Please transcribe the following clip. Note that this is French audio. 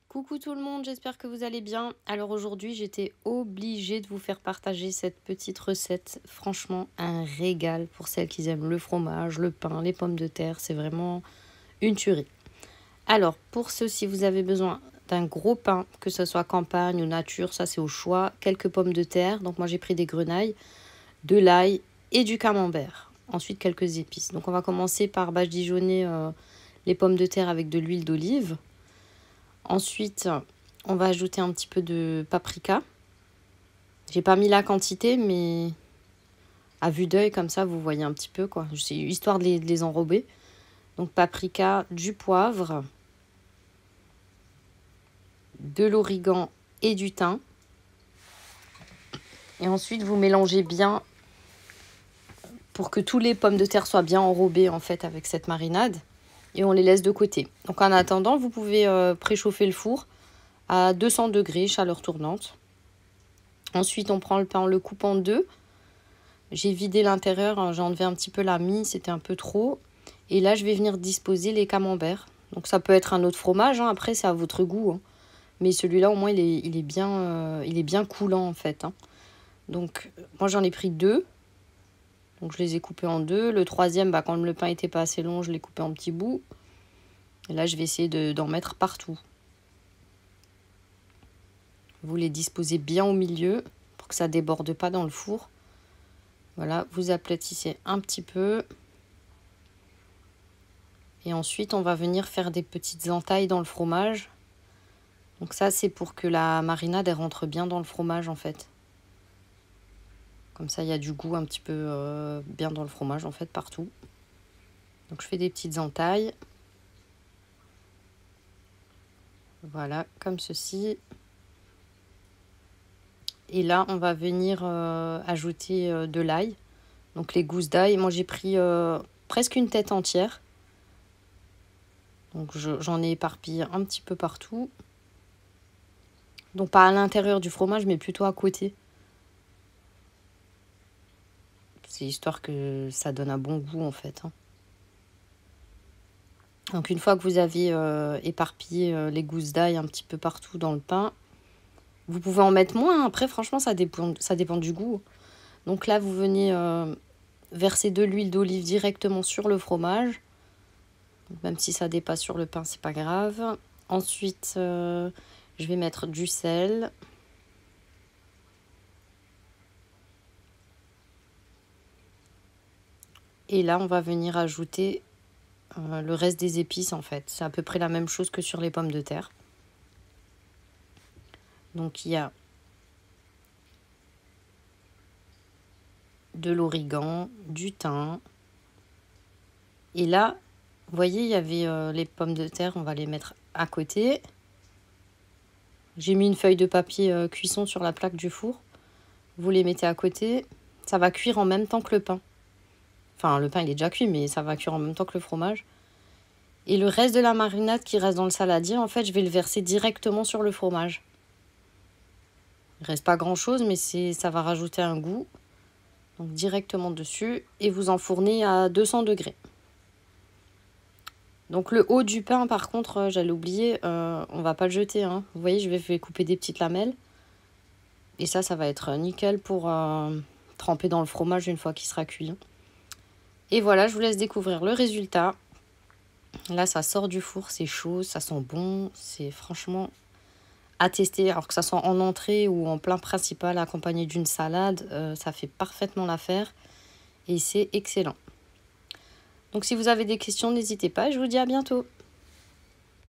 Coucou tout le monde, j'espère que vous allez bien. Alors aujourd'hui, j'étais obligée de vous faire partager cette petite recette. Franchement, un régal pour celles qui aiment le fromage, le pain, les pommes de terre. C'est vraiment une tuerie. Alors, pour ceci, vous avez besoin d'un gros pain, que ce soit campagne ou nature, ça c'est au choix. Quelques pommes de terre, donc moi j'ai pris des grenailles, de l'ail et du camembert. Ensuite, quelques épices. Donc on va commencer par badigeonner les pommes de terre avec de l'huile d'olive. Ensuite, on va ajouter un petit peu de paprika. J'ai pas mis la quantité, mais à vue d'œil, comme ça, vous voyez un petit peu, quoi. C'est histoire de les enrober. Donc, paprika, du poivre, de l'origan et du thym. Et ensuite, vous mélangez bien pour que tous les pommes de terre soient bien enrobées, en fait, avec cette marinade. Et on les laisse de côté. Donc, en attendant, vous pouvez préchauffer le four à 200 degrés, chaleur tournante. Ensuite, on prend le pain, on le coupe en deux. J'ai vidé l'intérieur, j'ai enlevé un petit peu la mie, c'était un peu trop. Et là, je vais venir disposer les camemberts. Donc ça peut être un autre fromage, hein. Après c'est à votre goût. Hein. Mais celui-là, au moins, il est bien coulant en fait. Hein. Donc moi, j'en ai pris deux. Donc je les ai coupés en deux. Le troisième, quand le pain n'était pas assez long, je l'ai coupé en petits bouts. Et là, je vais essayer d'en mettre partout. Vous les disposez bien au milieu pour que ça ne déborde pas dans le four. Voilà, vous aplatissez un petit peu. Et ensuite, on va venir faire des petites entailles dans le fromage. Donc ça, c'est pour que la marinade, elle rentre bien dans le fromage, en fait. Comme ça, il y a du goût un petit peu bien dans le fromage, en fait, partout. Donc, je fais des petites entailles. Voilà, comme ceci. Et là, on va venir ajouter de l'ail. Donc, les gousses d'ail. Moi, j'ai pris presque une tête entière. Donc, j'en ai éparpillé un petit peu partout. Donc, pas à l'intérieur du fromage, mais plutôt à côté. C'est histoire que ça donne un bon goût, en fait. Hein. Donc, une fois que vous avez éparpillé les gousses d'ail un petit peu partout dans le pain, vous pouvez en mettre moins. Après, franchement, ça dépend du goût. Donc là, vous venez verser de l'huile d'olive directement sur le fromage. Donc, même si ça dépasse sur le pain, c'est pas grave. Ensuite, je vais mettre du sel. Et là, on va venir ajouter le reste des épices, en fait. C'est à peu près la même chose que sur les pommes de terre. Donc, il y a de l'origan, du thym. Et là, vous voyez, il y avait les pommes de terre. On va les mettre à côté. J'ai mis une feuille de papier cuisson sur la plaque du four. Vous les mettez à côté. Ça va cuire en même temps que le pain. Enfin, le pain, il est déjà cuit, mais ça va cuire en même temps que le fromage. Et le reste de la marinade qui reste dans le saladier, en fait, je vais le verser directement sur le fromage. Il reste pas grand-chose, mais ça va rajouter un goût. Donc, directement dessus. Et vous enfournez à 200 degrés. Donc, le haut du pain, par contre, j'allais oublier, on va pas le jeter. Hein. Vous voyez, je vais couper des petites lamelles. Et ça va être nickel pour tremper dans le fromage une fois qu'il sera cuit. Et voilà, je vous laisse découvrir le résultat. Là, ça sort du four, c'est chaud, ça sent bon. C'est franchement à tester. Alors que ça soit en entrée ou en plat principal accompagné d'une salade, ça fait parfaitement l'affaire. Et c'est excellent. Donc si vous avez des questions, n'hésitez pas. Je vous dis à bientôt.